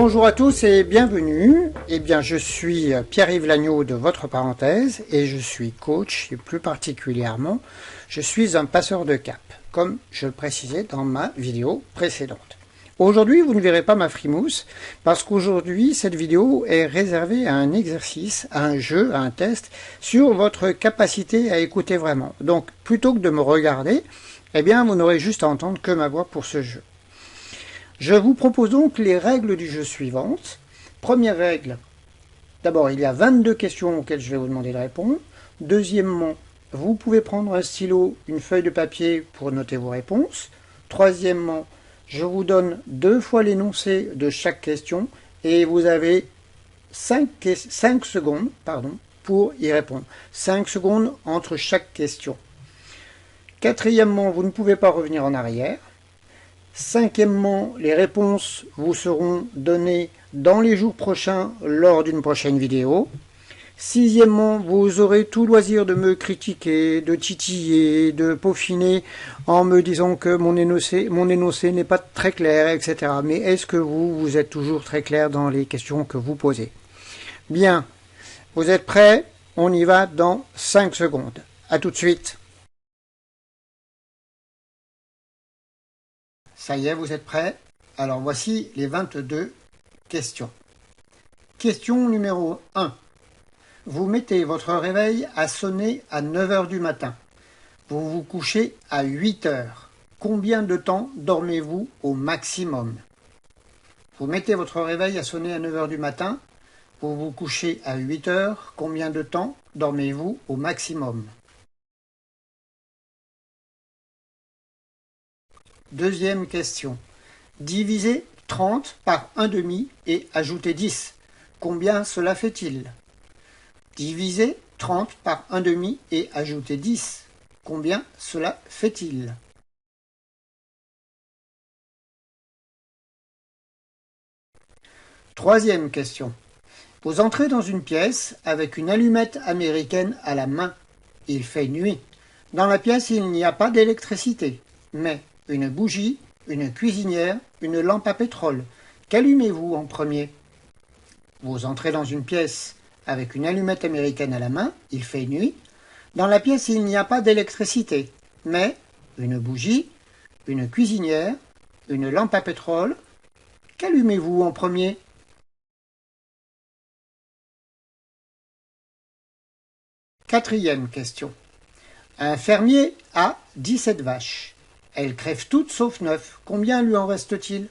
Bonjour à tous et bienvenue. Eh bien, je suis Pierre-Yves Lagneau de Votre Parenthèse et je suis coach et plus particulièrement, je suis un passeur de cap, comme je le précisais dans ma vidéo précédente. Aujourd'hui, vous ne verrez pas ma frimousse parce qu'aujourd'hui, cette vidéo est réservée à un exercice, à un jeu, à un test sur votre capacité à écouter vraiment. Donc, plutôt que de me regarder, eh bien, vous n'aurez juste à entendre que ma voix pour ce jeu. Je vous propose donc les règles du jeu suivantes. Première règle, d'abord il y a 22 questions auxquelles je vais vous demander de répondre. Deuxièmement, vous pouvez prendre un stylo, une feuille de papier pour noter vos réponses. Troisièmement, je vous donne 2 fois l'énoncé de chaque question et vous avez 5 secondes pour y répondre. 5 secondes entre chaque question. Quatrièmement, vous ne pouvez pas revenir en arrière. Cinquièmement, les réponses vous seront données dans les jours prochains lors d'une prochaine vidéo. Sixièmement, vous aurez tout loisir de me critiquer, de titiller, de peaufiner en me disant que mon énoncé n'est pas très clair, etc. Mais est-ce que vous êtes toujours très clair dans les questions que vous posez? Bien, vous êtes prêts? On y va dans 5 secondes. À tout de suite. Ça y est, vous êtes prêts? Alors voici les 22 questions. Question numéro 1. Vous mettez votre réveil à sonner à 9 h du matin. Vous vous couchez à 8 h. Combien de temps dormez-vous au maximum? Vous mettez votre réveil à sonner à 9 h du matin. Vous vous couchez à 8 h. Combien de temps dormez-vous au maximum? Deuxième question. Divisez 30 par 1/2 et ajoutez 10. Combien cela fait-il? Divisez 30 par 1/2 et ajoutez 10. Combien cela fait-il? Troisième question. Vous entrez dans une pièce avec une allumette américaine à la main. Il fait nuit. Dans la pièce, il n'y a pas d'électricité, mais une bougie, une cuisinière, une lampe à pétrole. Qu'allumez-vous en premier? Vous entrez dans une pièce avec une allumette américaine à la main, il fait nuit. Dans la pièce, il n'y a pas d'électricité, mais une bougie, une cuisinière, une lampe à pétrole. Qu'allumez-vous en premier? Quatrième question. Un fermier a 17 vaches. Elles crèvent toutes sauf 9. Combien lui en reste-t-il?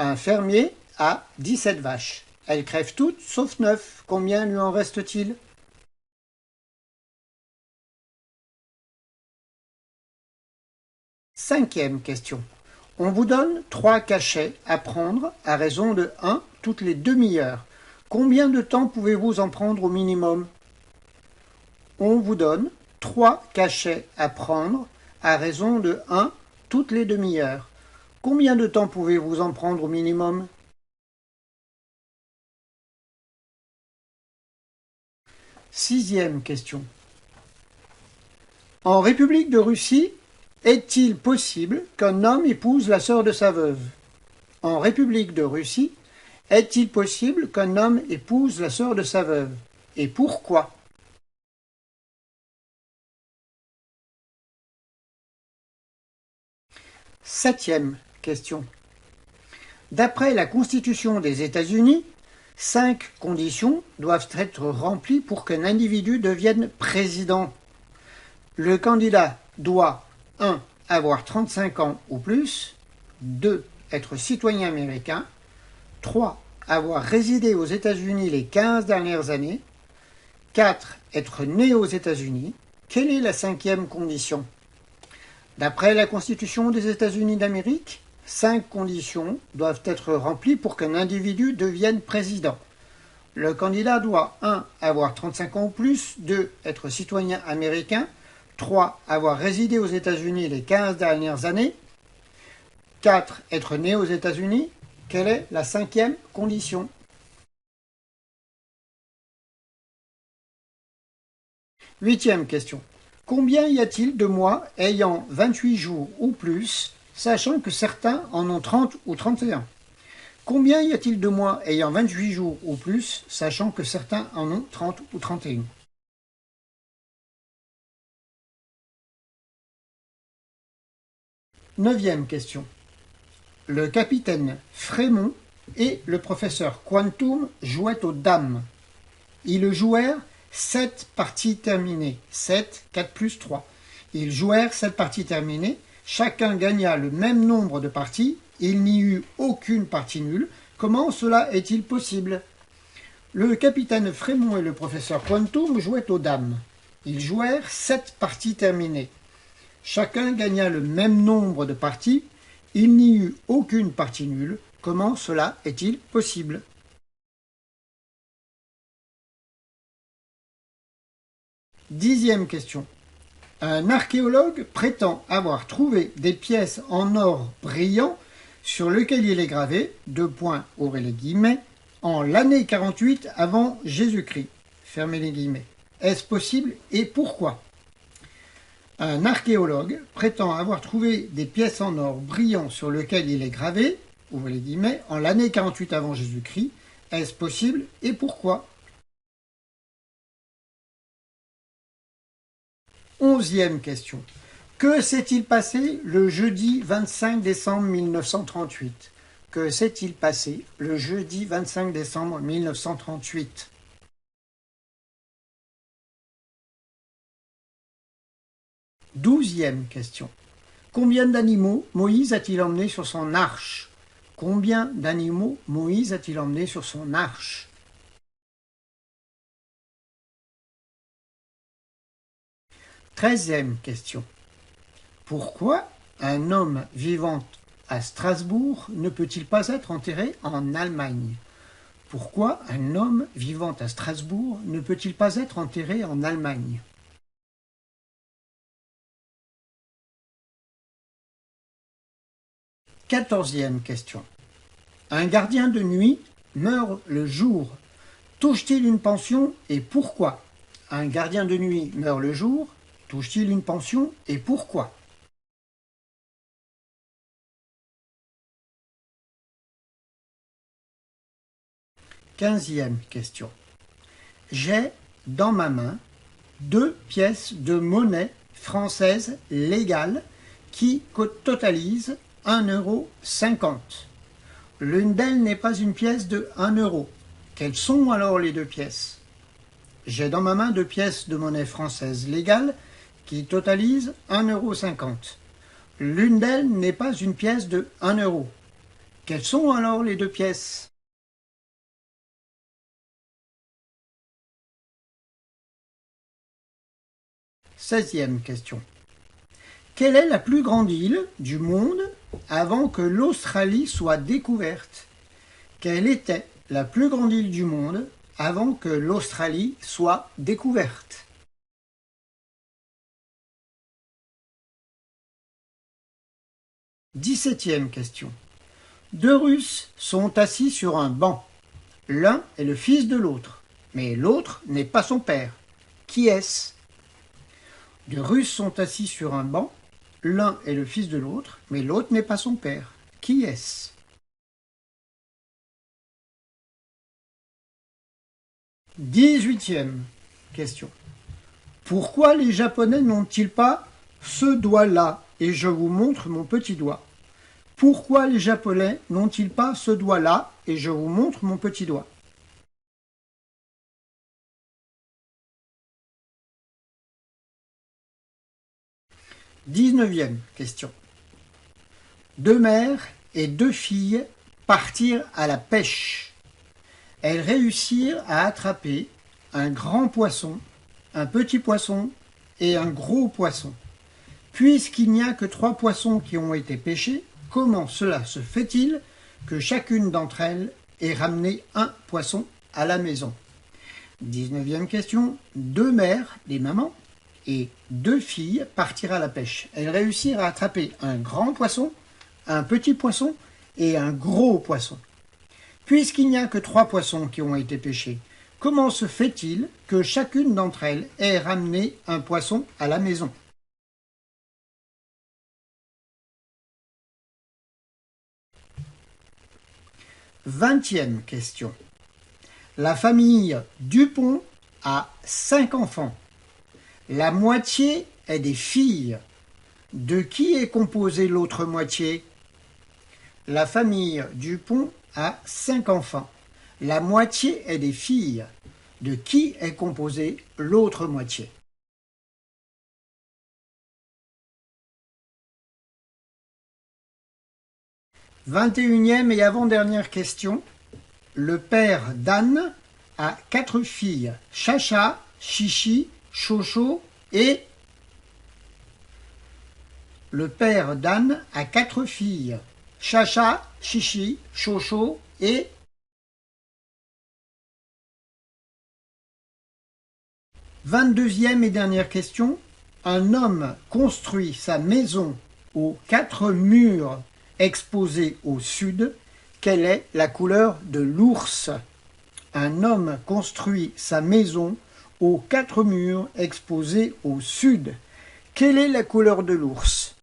Un fermier a 17 vaches. Elles crèvent toutes sauf 9. Combien lui en reste-t-il? Cinquième question. On vous donne 3 cachets à prendre à raison de 1 toutes les demi-heures. Combien de temps pouvez-vous en prendre au minimum? On vous donne 3 cachets à prendre à raison de 1 toutes les demi-heures. Combien de temps pouvez-vous en prendre au minimum? Sixième question. En République de Russie, est-il possible qu'un homme épouse la sœur de sa veuve? En République de Russie, est-il possible qu'un homme épouse la sœur de sa veuve? Et pourquoi? Septième question. D'après la Constitution des États-Unis, 5 conditions doivent être remplies pour qu'un individu devienne président. Le candidat doit 1. Avoir 35 ans ou plus, 2. Être citoyen américain, 3. Avoir résidé aux États-Unis les 15 dernières années, 4. Être né aux États-Unis. Quelle est la 5e condition? D'après la Constitution des États-Unis d'Amérique, 5 conditions doivent être remplies pour qu'un individu devienne président. Le candidat doit 1. Avoir 35 ans ou plus, 2. Être citoyen américain, 3. Avoir résidé aux États-Unis les 15 dernières années, 4. Être né aux États-Unis. Quelle est la 5e condition? Huitième question. Combien y a-t-il de mois ayant 28 jours ou plus, sachant que certains en ont 30 ou 31? Combien y a-t-il de mois ayant 28 jours ou plus, sachant que certains en ont 30 ou 31? Neuvième question. Le capitaine Frémont et le professeur Quantum jouaient aux dames. Ils jouèrent 7 parties terminées. 7, 4 plus 3. Ils jouèrent 7 parties terminées. Chacun gagna le même nombre de parties. Il n'y eut aucune partie nulle. Comment cela est-il possible? Le capitaine Frémont et le professeur Quantum jouaient aux dames. Ils jouèrent 7 parties terminées. Chacun gagna le même nombre de parties. Il n'y eut aucune partie nulle. Comment cela est-il possible? Dixième question. Un archéologue prétend avoir trouvé des pièces en or brillant sur lequel il est gravé, ouvrez les guillemets, en l'année 48 avant Jésus-Christ. Fermez les guillemets. Est-ce possible et pourquoi? Un archéologue prétend avoir trouvé des pièces en or brillant sur lequel il est gravé, ouvrez les guillemets, en l'année 48 avant Jésus-Christ. Est-ce possible et pourquoi? Onzième question. Que s'est-il passé le jeudi 25 décembre 1938? Que s'est-il passé le jeudi 25 décembre 1938? Douzième question. Combien d'animaux Moïse a-t-il emmené sur son arche? Combien d'animaux Moïse a-t-il emmené sur son arche? 13e question. Pourquoi un homme vivant à Strasbourg ne peut-il pas être enterré en Allemagne? Pourquoi un homme vivant à Strasbourg ne peut-il pas être enterré en Allemagne? 14e question. Un gardien de nuit meurt le jour. Touche-t-il une pension et pourquoi? Un gardien de nuit meurt le jour. Touche-t-il une pension et pourquoi? 15e question. J'ai dans ma main 2 pièces de monnaie française légale qui totalisent 1,50 €. L'une d'elles n'est pas une pièce de 1 euro. Quelles sont alors les 2 pièces? J'ai dans ma main 2 pièces de monnaie française légale qui totalisent 1,50 €. L'une d'elles n'est pas une pièce de 1 euro. Quelles sont alors les 2 pièces? 16e question. Quelle est la plus grande île du monde avant que l'Australie soit découverte? Quelle était la plus grande île du monde avant que l'Australie soit découverte? 17e question. 2 Russes sont assis sur un banc. L'un est le fils de l'autre, mais l'autre n'est pas son père. Qui est-ce? 2 Russes sont assis sur un banc. L'un est le fils de l'autre, mais l'autre n'est pas son père. Qui est-ce? 18e question. Pourquoi les Japonais n'ont-ils pas ce doigt-là et je vous montre mon petit doigt? Pourquoi les Japonais n'ont-ils pas ce doigt-là et je vous montre mon petit doigt? 19e question. 2 mères et 2 filles partirent à la pêche. Elles réussirent à attraper un grand poisson, un petit poisson et un gros poisson. Puisqu'il n'y a que 3 poissons qui ont été pêchés, comment cela se fait-il que chacune d'entre elles ait ramené un poisson à la maison? 19e question. 2 mères, des mamans, et 2 filles partirent à la pêche. Elles réussirent à attraper un grand poisson, un petit poisson et un gros poisson. Puisqu'il n'y a que 3 poissons qui ont été pêchés, comment se fait-il que chacune d'entre elles ait ramené un poisson à la maison? 20e question. La famille Dupont a 5 enfants. La moitié est des filles. De qui est composée l'autre moitié? La famille Dupont a 5 enfants. La moitié est des filles. De qui est composée l'autre moitié? « 21e et avant-dernière question. Le père d'Anne a 4 filles. Chacha, Chichi, Chocho et... Le père d'Anne a 4 filles. Chacha, Chichi, Chocho et... 22e et dernière question. Un homme construit sa maison aux 4 murs exposés au sud. Quelle est la couleur de l'ours? Un homme construit sa maison aux 4 murs exposés au sud. Quelle est la couleur de l'ours?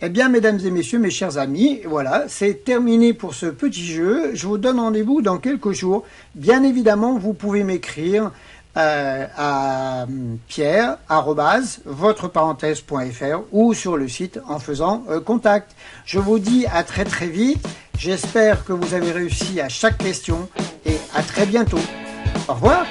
Eh bien, mesdames et messieurs, mes chers amis, voilà, c'est terminé pour ce petit jeu. Je vous donne rendez-vous dans quelques jours. Bien évidemment, vous pouvez m'écrire à pierre@votreparenthèse.fr ou sur le site en faisant contact. Je vous dis à très très vite. J'espère que vous avez réussi à chaque question et à très bientôt. Au revoir.